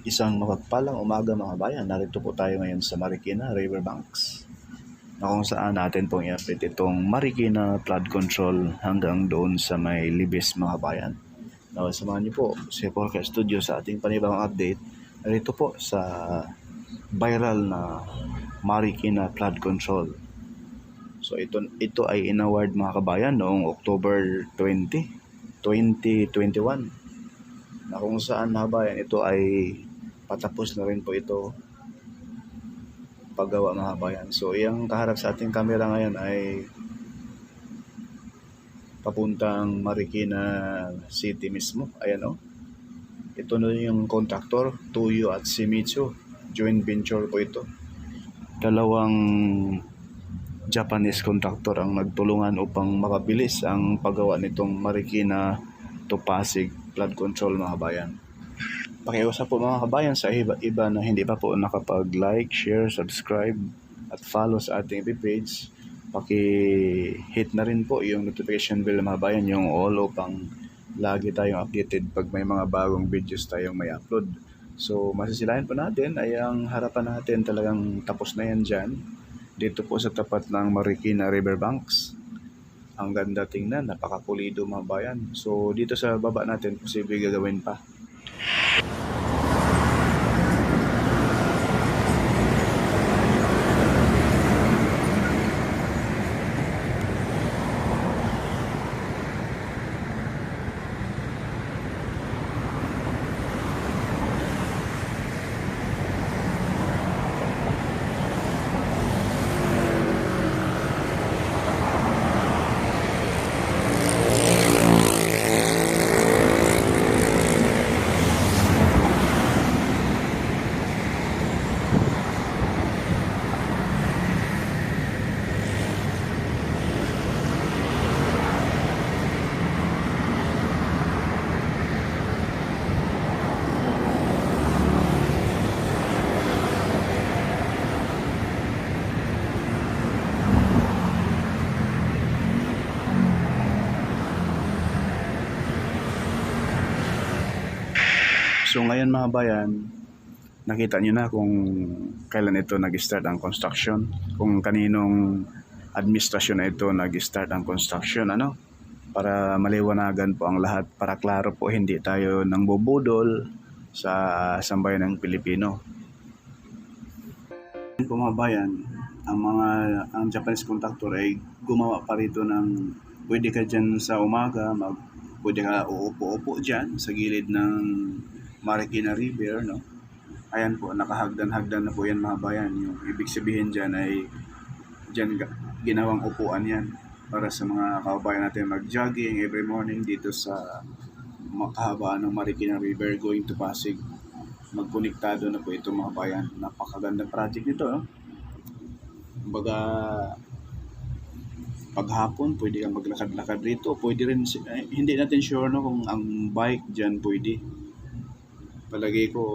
Isang mapagpalang umaga mga bayan, narito po tayo ngayon sa Marikina Riverbanks na kung saan natin pong i-update itong Marikina flood control hanggang doon sa may Libis mga bayan. Now, samahan niyo po si Porca Studio sa ating panibagong update narito po sa viral na Marikina flood control. So ito ay inaward mga kabayan noong October 20, 2021 na kung saan mga bayan ito ay patapos na rin po ito paggawa mga bayan. So yung kaharap sa ating camera ngayon ay papuntang Marikina City mismo. Ayan o. Ito na yung contractor, Tuyo at Shimizu. Joint venture po ito. Dalawang Japanese contractor ang nagtulungan upang mapabilis ang paggawa nitong Marikina to Pasig flood control mga bayan. Pakiusap po mga kabayan sa iba na hindi pa po nakapag-like, share, subscribe at follow sa ating page. Paki-hit na rin po yung notification bell mga bayan, yung all upang lagi tayong updated pag may mga bagong videos tayong may upload. So masisilayan po natin ay ang harapan natin talagang tapos na yan dyan. Dito po sa tapat ng Marikina Riverbanks. Ang ganda tingnan, napakapulido mga bayan. So dito sa baba natin, posible gagawin pa. So ngayon mga bayan, nakita nyo na kung kailan ito nag-start ang construction, kung kaninong administrasyon na ito nag-start ang construction, para maliwanagan po ang lahat, para klaro po hindi tayo nang bubudol sa sambayan ng Pilipino. Po mga bayan, ang Japanese contractor ay gumawa pa rito ng pwede ka dyan sa umaga, pwede ka uupo-upo dyan sa gilid ng Marikina River, Ayan po, nakahagdan-hagdan na po yan mga bayan. Yung ibig sabihin dyan ay dyan ginawang upuan yan para sa mga kababayan natin mag-jogging every morning dito sa makahabaan ng Marikina River going to Pasig. Magkonektado na po ito mga bayan. Napakagandang project nito, Kumbaga, paghapon pwede kang maglakad-lakad rito. Pwede rin, hindi natin sure kung ang bike dyan pwede. Palagay ko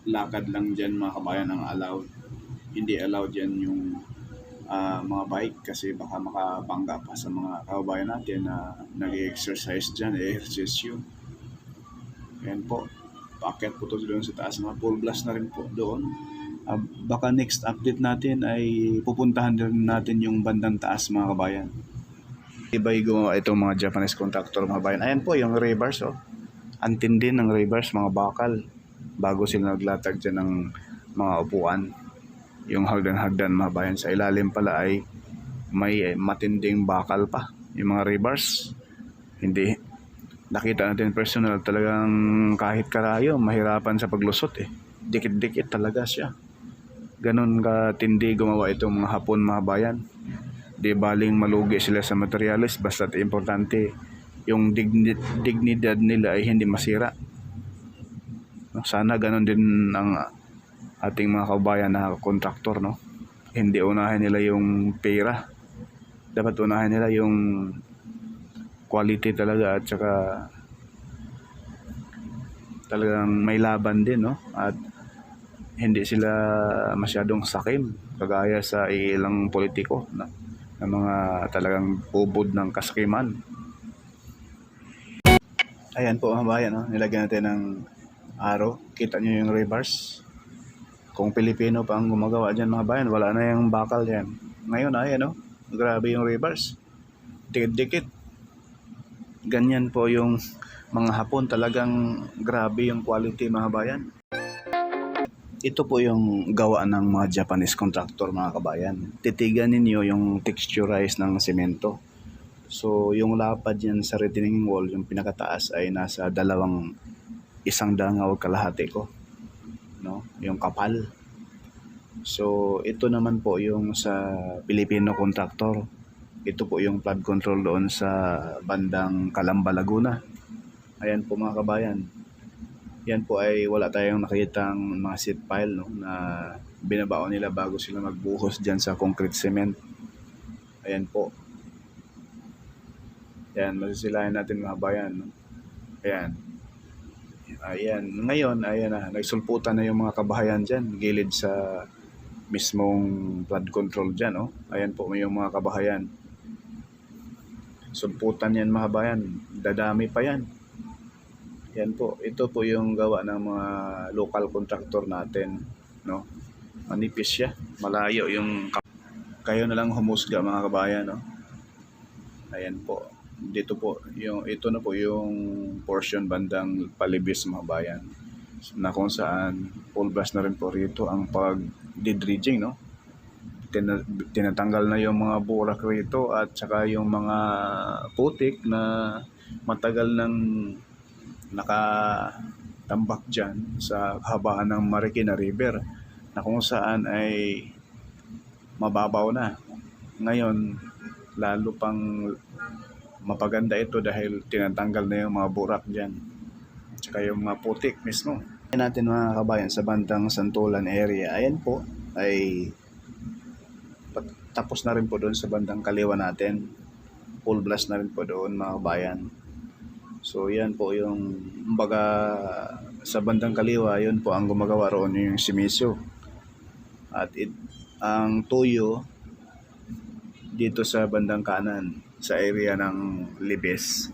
lakad lang dyan mga kabayan ang allowed. Hindi allowed dyan yung mga bike kasi baka makabangga pa sa mga kababayan natin na nag-exercise dyan, ehersisyo. Ayan po, paakyat po to doon sa taas, mga full blast na rin po doon. Baka next update natin ay pupuntahan din natin yung bandang taas mga kabayan. Iba'y gumawa itong mga Japanese contractor mga kabayan. Ayan po yung rebars, Antindi ng rebars, mga bakal, bago sila naglatag dyan ng mga upuan. Yung hagdan-hagdan mga bayan, sa ilalim pala ay may matinding bakal pa. Yung mga rebars, hindi. Nakita natin personal, talagang kahit karayo, mahirapan sa paglusot Dikit-dikit talaga siya. Ganon katindi gumawa itong mga Hapon mga bayan. Di baling malugi sila sa materialis, basta't importante yung dignidad nila ay hindi masira. Sana ganon din ang ating mga kabayan na kontraktor, Hindi unahin nila yung pera. Dapat unahin nila yung quality talaga at saka talagang may laban din, At hindi sila masyadong sakim kagaya sa ilang politiko na mga talagang ubod ng kasakiman. Ayan po mga bayan, nilagyan natin ng Aro, kita nyo yung rebars. Kung Pilipino pa ang gumagawa dyan mga bayan, wala na yung bakal yan. Ngayon ayan oh, grabe yung rebars. Dikit-dikit. Ganyan po yung mga Hapon, talagang grabe yung quality mga bayan. Ito po yung gawa ng mga Japanese contractor mga kabayan. Titigan ninyo yung texturize ng semento. So yung lapad yan sa retaining wall, yung pinakataas ay nasa isang dangaw kalahati ko. No? Yung kapal. So ito naman po yung sa Filipino contractor. Ito po yung flood control doon sa bandang Calamba, Laguna. Ayan po mga kabayan. Yan po ay wala tayong nakitang mga seat pile no, na binabaon nila bago sila magbuhos dyan sa concrete cement. Ayan po. Ayan, masisilayan natin mga bayan. No? Ayan. Ayan. Ngayon, ayan na. Nagsulputan na yung mga kabahayan dyan. Gilid sa mismong flood control dyan. Oh. Ayan po yung mga kabahayan. Sulputan yan mga bayan. Dadami pa yan. Yan po, ito po yung gawa ng mga local contractor natin, no? Manipis siya, malayo yung kayo na lang humusga mga kabayan, no? Ayan po. Dito po yung ito na po yung portion bandang Palibis mga bayan. Na kung saan full blast na rin po rito ang pag-dredging, no? Tinatanggal na yung mga burak rito at saka yung mga putik na matagal nang nakatambak dyan sa habaan ng Marikina River na kung saan ay mababaw na. Ngayon, lalo pang mapaganda ito dahil tinatanggal na yung mga burak dyan. Tsaka yung mga putik mismo. Ayan natin mga kabayan sa bandang Santolan area. Ayan po ay tapos na rin po doon sa bandang kaliwa natin. Full blast na rin po doon mga kabayan. So yan po yung baga sa bandang kaliwa, yun po ang gumagawa roon yung simisyo. At ang tuyo dito sa bandang kanan sa area ng Libes.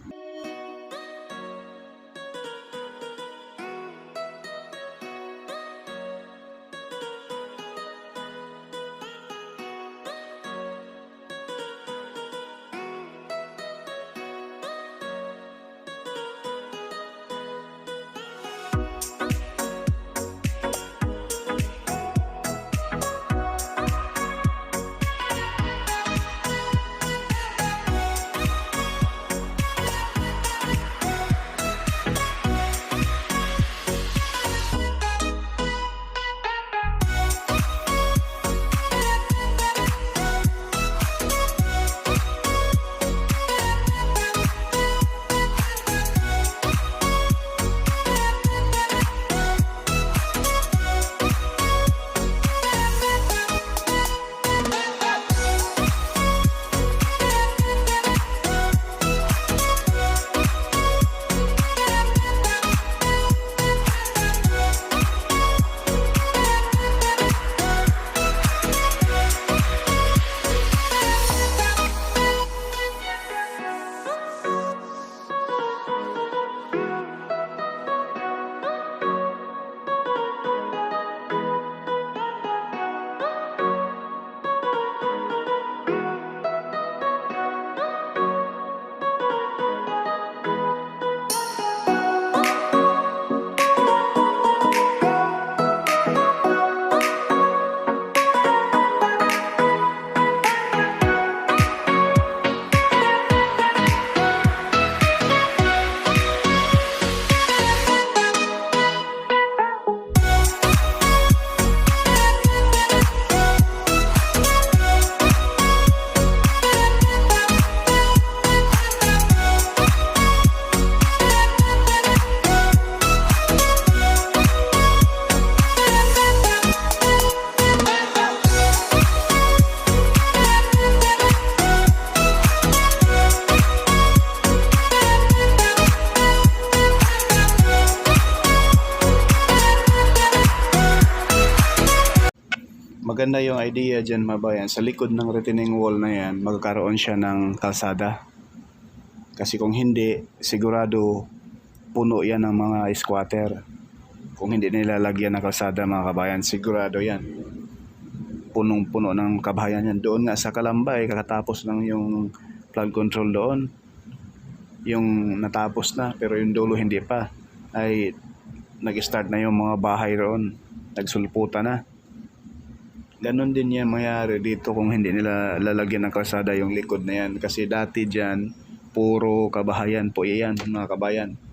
Maganda yung idea dyan mga bayan. Sa likod ng retaining wall na yan, magkakaroon siya ng kalsada. Kasi kung hindi, sigurado puno yan ng mga squatter. Kung hindi nilalagyan ng kalsada mga kabayan, sigurado yan. Punong-puno ng kabahayan yan. Doon nga sa Kalambay, kakatapos lang yung flood control doon. Yung natapos na, pero yung dulo hindi pa. Ay nag-start na yung mga bahay roon. Nagsulputan na. Ganon din yan mangyari dito kung hindi nila lalagyan ng kalsada yung likod na yan. Kasi dati dyan, puro kabahayan po yan mga kabayan.